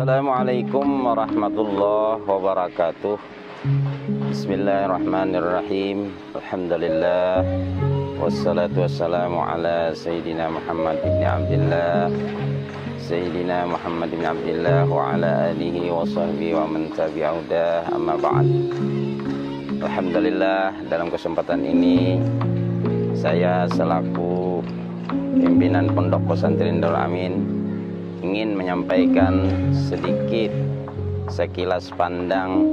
Assalamualaikum warahmatullahi wabarakatuh. Bismillahirrahmanirrahim. Alhamdulillah. Wassalatu wassalamu ala Sayyidina Muhammad ibn Abdillah Sayyidina Muhammad ibn Abdillah wa ala alihi wa sahbihi wa man tabi'udah, amma ba'd. Alhamdulillah, dalam kesempatan ini saya selaku pimpinan Pondok Pesantren Darul Amin ingin menyampaikan sedikit sekilas pandang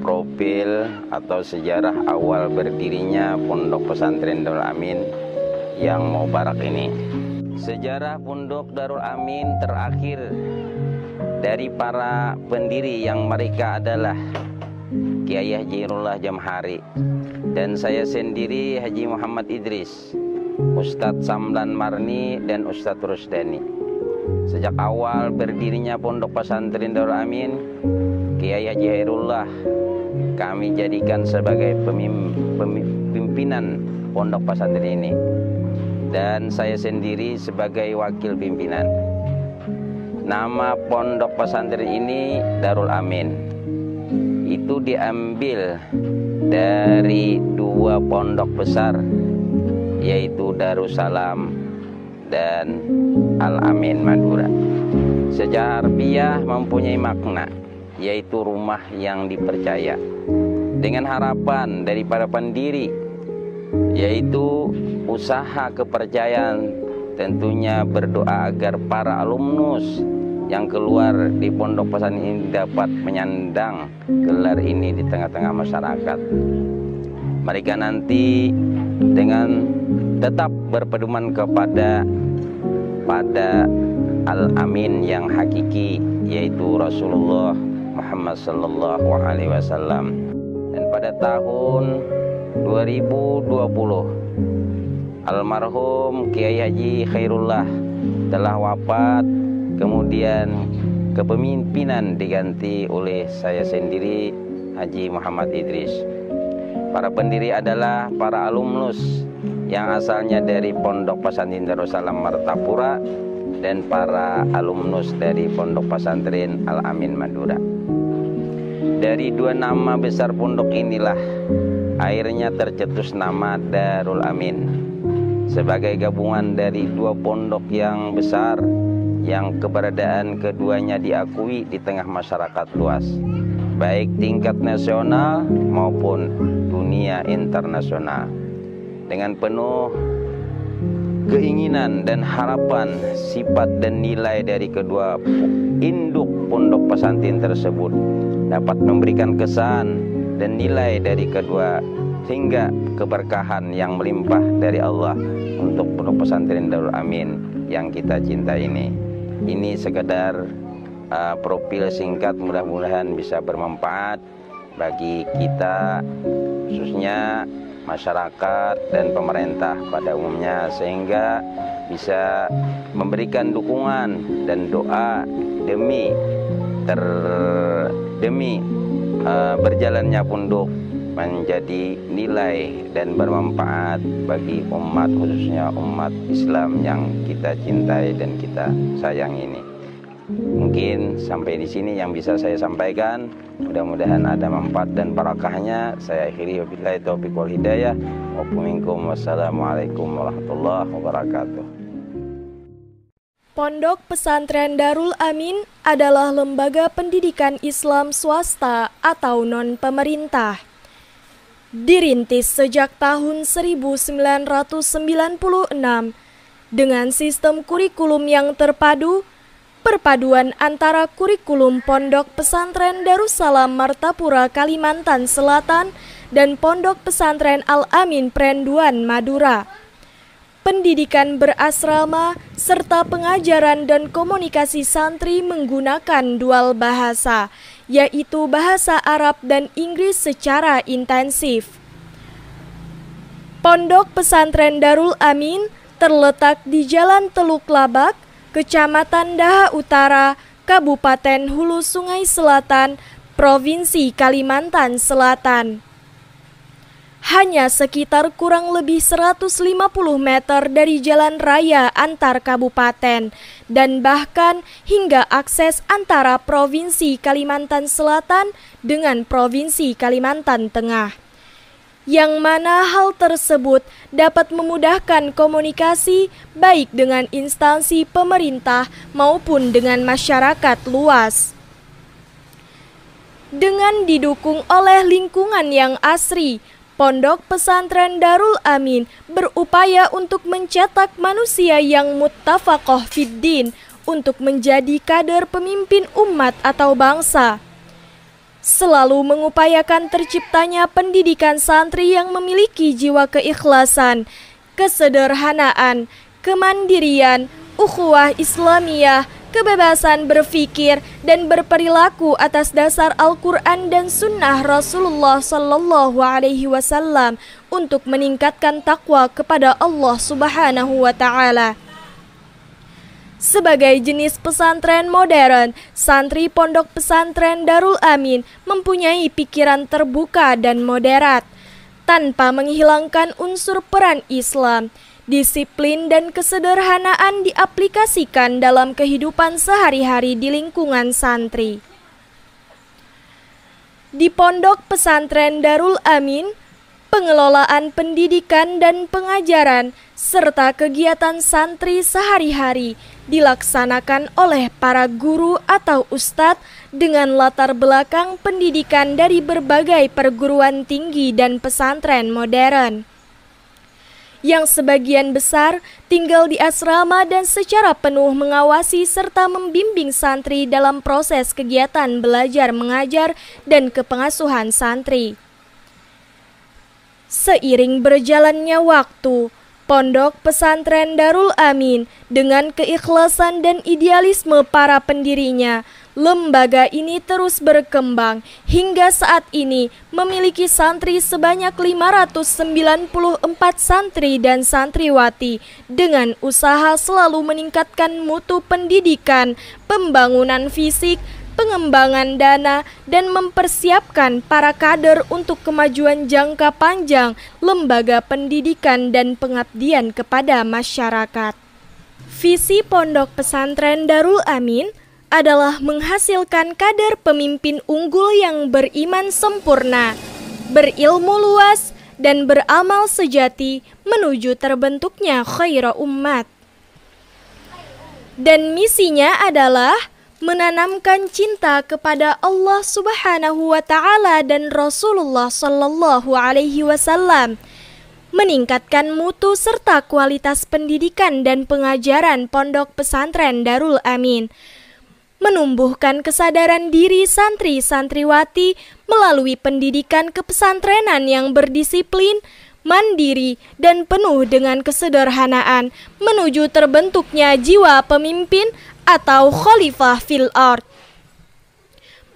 profil atau sejarah awal berdirinya Pondok Pesantren Darul Amin yang Mubarak ini. Sejarah Pondok Darul Amin terakhir dari para pendiri yang mereka adalah Kiai Haji Khairullah Jamhari dan saya sendiri Haji Muhammad Idris, Ustadz Samlan Marni dan Ustadz Rusdani. Sejak awal berdirinya Pondok Pesantren Darul Amin, Kiai Haji Khairullah kami jadikan sebagai pimpinan Pondok Pesantren ini, dan saya sendiri sebagai wakil pimpinan. Nama Pondok Pesantren ini Darul Amin itu diambil dari dua pondok besar, yaitu Darussalam dan Al-Amin Madura. Secara harfiah mempunyai makna, yaitu rumah yang dipercaya, dengan harapan dari para pendiri, yaitu usaha kepercayaan, tentunya berdoa agar para alumnus yang keluar di pondok pesantren ini dapat menyandang gelar ini di tengah-tengah masyarakat. Mereka nanti dengan tetap berpedoman kepada Al-Amin yang hakiki, yaitu Rasulullah Muhammad sallallahu alaihi wasallam. Dan pada tahun 2020 almarhum Kiai Haji Khairullah telah wafat, kemudian kepemimpinan diganti oleh saya sendiri Haji Muhammad Idris. Para pendiri adalah para alumnus yang asalnya dari Pondok Pesantren Darussalam Martapura dan para alumnus dari Pondok Pesantren Al-Amin Madura. Dari dua nama besar pondok inilah akhirnya tercetus nama Darul Amin, sebagai gabungan dari dua pondok yang besar yang keberadaan keduanya diakui di tengah masyarakat luas, baik tingkat nasional maupun dunia internasional. Dengan penuh keinginan dan harapan, sifat dan nilai dari kedua induk pondok pesantren tersebut dapat memberikan kesan dan nilai dari kedua hingga keberkahan yang melimpah dari Allah untuk Pondok Pesantren Darul Amin yang kita cinta ini. Ini sekedar profil singkat, mudah-mudahan bisa bermanfaat bagi kita, khususnya masyarakat dan pemerintah pada umumnya, sehingga bisa memberikan dukungan dan doa demi berjalannya pondok menjadi nilai dan bermanfaat bagi umat, khususnya umat Islam yang kita cintai dan kita sayang ini. Mungkin sampai di sini yang bisa saya sampaikan. Mudah-mudahan ada manfaat dan barakahnya. Saya akhiri wabillahi taufiq wal hidayah. Wassalamualaikum warahmatullahi wabarakatuh. Pondok Pesantren Darul Amin adalah lembaga pendidikan Islam swasta atau non-pemerintah. Dirintis sejak tahun 1996 dengan sistem kurikulum yang terpadu, perpaduan antara kurikulum Pondok Pesantren Darussalam Martapura Kalimantan Selatan dan Pondok Pesantren Al-Amin Prenduan Madura. Pendidikan berasrama serta pengajaran dan komunikasi santri menggunakan dual bahasa, yaitu bahasa Arab dan Inggris secara intensif. Pondok Pesantren Darul Amin terletak di Jalan Teluk Labak, Kecamatan Daha Utara, Kabupaten Hulu Sungai Selatan, Provinsi Kalimantan Selatan. hanya sekitar kurang lebih 150 meter dari jalan raya antar kabupaten dan bahkan hingga akses antara Provinsi Kalimantan Selatan dengan Provinsi Kalimantan Tengah. Yang mana hal tersebut dapat memudahkan komunikasi baik dengan instansi pemerintah maupun dengan masyarakat luas. Dengan didukung oleh lingkungan yang asri, Pondok Pesantren Darul Amin berupaya untuk mencetak manusia yang muttafaqoh fiddin untuk menjadi kader pemimpin umat atau bangsa. Selalu mengupayakan terciptanya pendidikan santri yang memiliki jiwa keikhlasan, kesederhanaan, kemandirian, ukhuwah Islamiyah, kebebasan berpikir dan berperilaku atas dasar Al-Quran dan Sunnah Rasulullah Sallallahu Alaihi Wasallam untuk meningkatkan takwa kepada Allah Subhanahu Wa Taala. Sebagai jenis pesantren modern, santri Pondok Pesantren Darul Amin mempunyai pikiran terbuka dan moderat, tanpa menghilangkan unsur peran Islam. Disiplin dan kesederhanaan diaplikasikan dalam kehidupan sehari-hari di lingkungan santri. Di Pondok Pesantren Darul Amin, pengelolaan pendidikan dan pengajaran serta kegiatan santri sehari-hari dilaksanakan oleh para guru atau ustadz dengan latar belakang pendidikan dari berbagai perguruan tinggi dan pesantren modern, yang sebagian besar tinggal di asrama dan secara penuh mengawasi serta membimbing santri dalam proses kegiatan belajar mengajar dan kepengasuhan santri. Seiring berjalannya waktu, Pondok Pesantren Darul Amin dengan keikhlasan dan idealisme para pendirinya, lembaga ini terus berkembang hingga saat ini memiliki santri sebanyak 594 santri dan santriwati dengan usaha selalu meningkatkan mutu pendidikan, pembangunan fisik, pengembangan dana, dan mempersiapkan para kader untuk kemajuan jangka panjang lembaga pendidikan dan pengabdian kepada masyarakat. Visi Pondok Pesantren Darul Amin adalah menghasilkan kader pemimpin unggul yang beriman sempurna, berilmu luas, dan beramal sejati menuju terbentuknya khaira ummat. Dan misinya adalah menanamkan cinta kepada Allah Subhanahu wa Ta'ala dan Rasulullah Sallallahu Alaihi Wasallam, meningkatkan mutu serta kualitas pendidikan dan pengajaran Pondok Pesantren Darul Amin, menumbuhkan kesadaran diri santri-santriwati melalui pendidikan kepesantrenan yang berdisiplin, mandiri, dan penuh dengan kesederhanaan menuju terbentuknya jiwa pemimpin atau khalifah fil ard.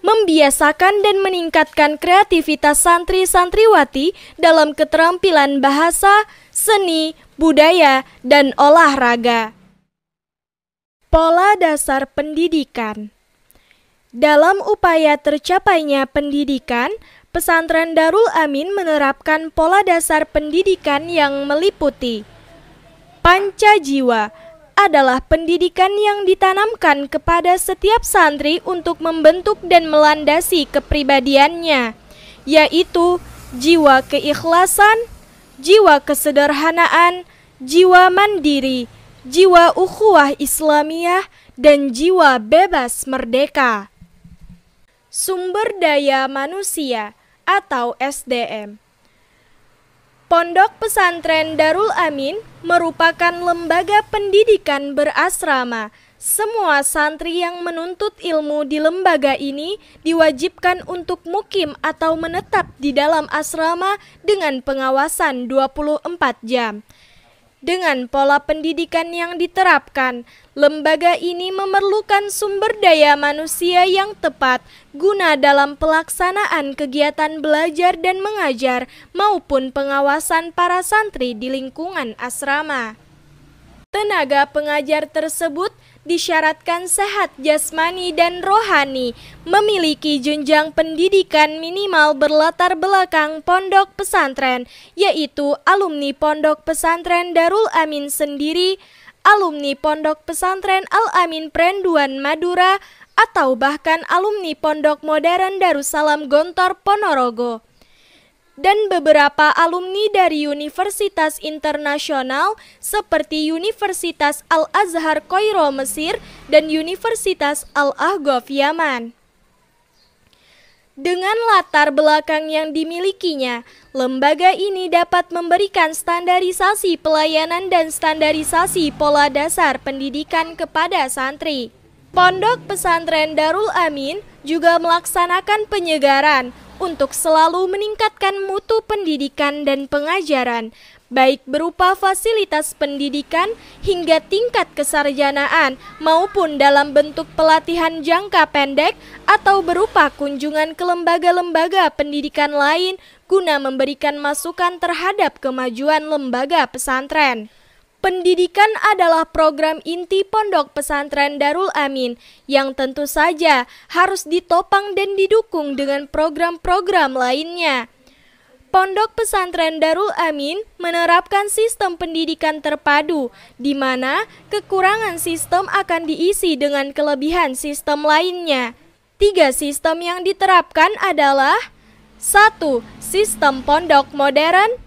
Membiasakan dan meningkatkan kreativitas santri-santriwati dalam keterampilan bahasa, seni, budaya, dan olahraga. Pola dasar pendidikan. Dalam upaya tercapainya pendidikan, Pesantren Darul Amin menerapkan pola dasar pendidikan yang meliputi panca jiwa, adalah pendidikan yang ditanamkan kepada setiap santri untuk membentuk dan melandasi kepribadiannya, yaitu jiwa keikhlasan, jiwa kesederhanaan, jiwa mandiri, jiwa ukhuwah Islamiyah, dan jiwa bebas merdeka. Sumber daya manusia atau SDM. Pondok Pesantren Darul Amin merupakan lembaga pendidikan berasrama. Semua santri yang menuntut ilmu di lembaga ini diwajibkan untuk mukim atau menetap di dalam asrama dengan pengawasan 24 jam. Dengan pola pendidikan yang diterapkan, lembaga ini memerlukan sumber daya manusia yang tepat guna dalam pelaksanaan kegiatan belajar dan mengajar maupun pengawasan para santri di lingkungan asrama. Tenaga pengajar tersebut disyaratkan sehat jasmani dan rohani, memiliki jenjang pendidikan minimal berlatar belakang pondok pesantren, yaitu alumni Pondok Pesantren Darul Amin sendiri, alumni Pondok Pesantren Al-Amin Prenduan Madura, atau bahkan alumni Pondok Modern Darussalam Gontor Ponorogo. Dan beberapa alumni dari universitas internasional seperti Universitas Al-Azhar Kairo Mesir dan Universitas Al-Ahqaf Yaman. Dengan latar belakang yang dimilikinya, lembaga ini dapat memberikan standarisasi pelayanan dan standarisasi pola dasar pendidikan kepada santri. Pondok Pesantren Darul Amin juga melaksanakan penyegaran untuk selalu meningkatkan mutu pendidikan dan pengajaran, baik berupa fasilitas pendidikan hingga tingkat kesarjanaan maupun dalam bentuk pelatihan jangka pendek atau berupa kunjungan ke lembaga-lembaga pendidikan lain guna memberikan masukan terhadap kemajuan lembaga pesantren. Pendidikan adalah program inti Pondok Pesantren Darul Amin yang tentu saja harus ditopang dan didukung dengan program-program lainnya. Pondok Pesantren Darul Amin menerapkan sistem pendidikan terpadu, di mana kekurangan sistem akan diisi dengan kelebihan sistem lainnya. 3 sistem yang diterapkan adalah 1. Sistem pondok modern,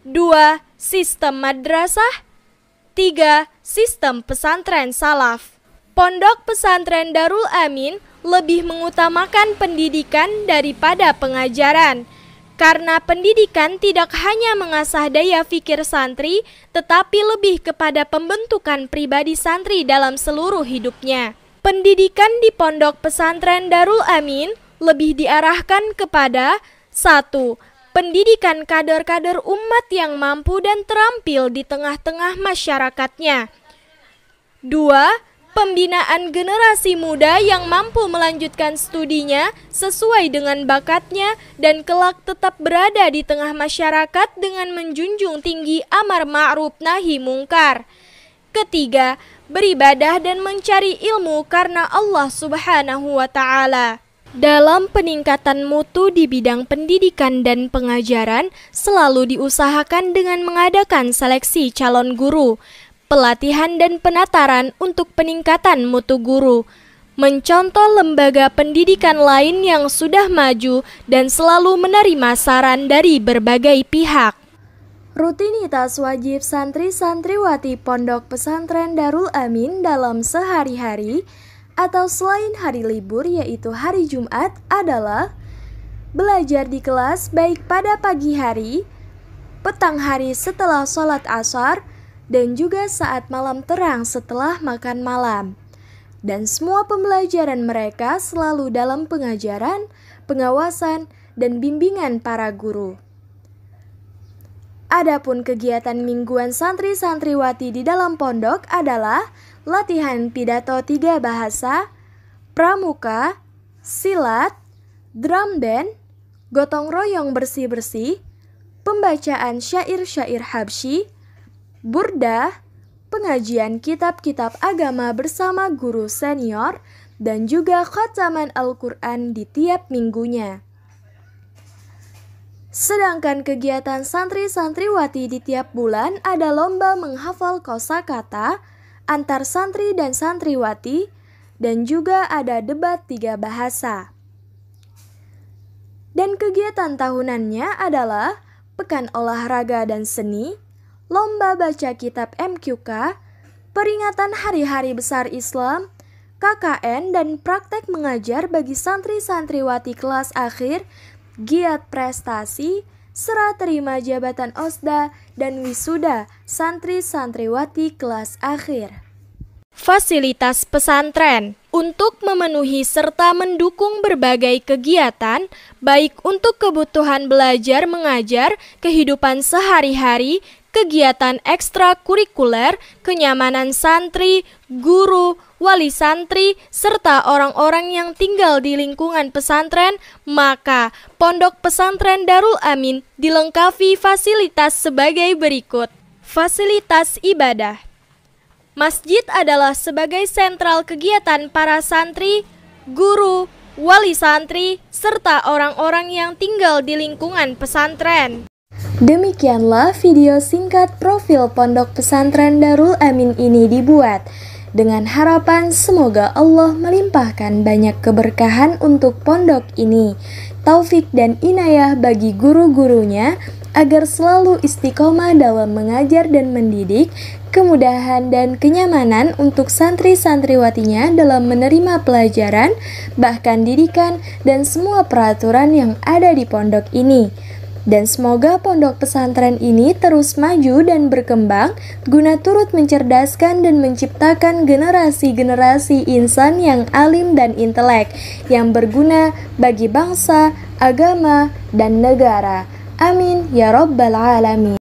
2. Sistem madrasah, 3. Sistem pesantren salaf. Pondok Pesantren Darul Amin lebih mengutamakan pendidikan daripada pengajaran, karena pendidikan tidak hanya mengasah daya fikir santri, tetapi lebih kepada pembentukan pribadi santri dalam seluruh hidupnya. Pendidikan di Pondok Pesantren Darul Amin lebih diarahkan kepada 1. Pendidikan kader-kader umat yang mampu dan terampil di tengah-tengah masyarakatnya. 2. Pembinaan generasi muda yang mampu melanjutkan studinya sesuai dengan bakatnya dan kelak tetap berada di tengah masyarakat dengan menjunjung tinggi amar ma'ruf nahi mungkar. 3. Beribadah dan mencari ilmu karena Allah Subhanahu wa Ta'ala. Dalam peningkatan mutu di bidang pendidikan dan pengajaran, selalu diusahakan dengan mengadakan seleksi calon guru, pelatihan dan penataran untuk peningkatan mutu guru, mencontoh lembaga pendidikan lain yang sudah maju dan selalu menerima saran dari berbagai pihak. Rutinitas wajib santri-santriwati Pondok Pesantren Darul Amin dalam sehari-hari atau selain hari libur yaitu hari Jumat adalah belajar di kelas baik pada pagi hari, petang hari setelah sholat asar, dan juga saat malam terang setelah makan malam. Dan semua pembelajaran mereka selalu dalam pengajaran, pengawasan, dan bimbingan para guru. Adapun kegiatan mingguan santri-santriwati di dalam pondok adalah latihan pidato 3 bahasa, pramuka, silat, drum band, gotong royong bersih-bersih, pembacaan syair-syair Habsyi, burdah, pengajian kitab-kitab agama bersama guru senior, dan juga khataman Al-Quran di tiap minggunya. Sedangkan kegiatan santri-santriwati di tiap bulan ada lomba menghafal kosakata antar santri dan santriwati, dan juga ada debat 3 bahasa. Dan kegiatan tahunannya adalah pekan olahraga dan seni, lomba baca kitab MQK, peringatan hari-hari besar Islam, KKN dan praktek mengajar bagi santri-santriwati kelas akhir, giat prestasi, serah terima jabatan OSDA, dan wisuda santri-santriwati kelas akhir. Fasilitas pesantren untuk memenuhi serta mendukung berbagai kegiatan, baik untuk kebutuhan belajar mengajar, kehidupan sehari-hari, kegiatan ekstrakurikuler, kenyamanan santri, guru, wali santri, serta orang-orang yang tinggal di lingkungan pesantren, maka Pondok Pesantren Darul Amin dilengkapi fasilitas sebagai berikut. Fasilitas ibadah. Masjid adalah sebagai sentral kegiatan para santri, guru, wali santri, serta orang-orang yang tinggal di lingkungan pesantren. Demikianlah video singkat profil Pondok Pesantren Darul Amin ini dibuat, dengan harapan semoga Allah melimpahkan banyak keberkahan untuk pondok ini, taufik dan inayah bagi guru-gurunya, agar selalu istiqomah dalam mengajar dan mendidik, kemudahan dan kenyamanan untuk santri-santriwatinya dalam menerima pelajaran, bahkan didikan dan semua peraturan yang ada di pondok ini. Dan semoga pondok pesantren ini terus maju dan berkembang guna turut mencerdaskan dan menciptakan generasi-generasi insan yang alim dan intelek, yang berguna bagi bangsa, agama, dan negara. Amin ya rabbal alamin.